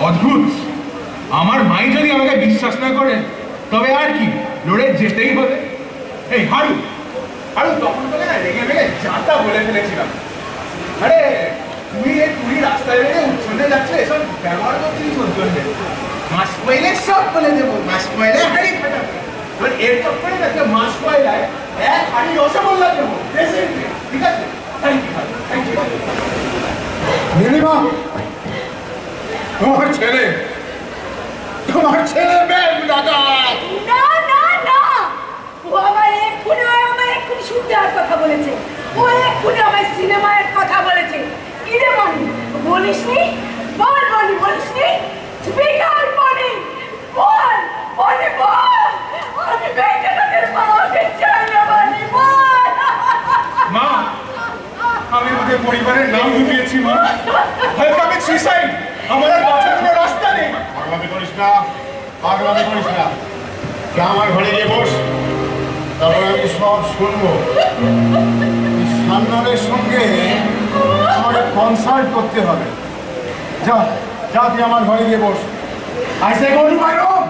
অদ্ভুত, আমার মাই যদি আমাকে বিশ্বাস না করে তবে আর কি, লড়ে যেতেই হবে। এই হারু হারু, তখন তোকে না রেগে রেগে যাতা বলে ফেলেছিলাম। আরে তুই রাস্তায় বেড়ে উচ্ছনে যাচ্ছে, এসব ব্যবহার করছিস ওর জন্য। মাস পয়লে সব বলে দেবো, মাস পয়লে হাড়ি ফাটাবো। এর চক্করে না মাস পয়লায় এক হাড়ি রসগোল্লা দেবো, ঠিক আছে? Thank you, thank you. Nilima, তোমার ছেলে ব্যাগ ডাকাত। না না না, ও আমার এক্ষুনি শুনতে আর কথা বলেছে। ও এক্ষুনি আমার সিনেমার কথা বলেছে। কি রে মনি, বলিসনি? বল মনি, বলিসনি? স্পিকার মনি, বল মনি, বল। আমি বেটাদের মাকে চাই না মনি, বল। মা, আমি ওদের পরিবারের নাম ঢুকিয়েছি মা। হয়তো আমি সুইসাইড, আমার আর বাঁচার কোনো রাস্তা নেই। পাগলামি করিস না, পাগলামি করিস না। আমার ঘরে গিয়ে বস, তারপরে আমি সব শুনবো। সান্নানের সঙ্গে আমাকে কনসাল্ট করতে হবে। যা যা, তুই আমার ঘরে গিয়ে বস। I say go to my room.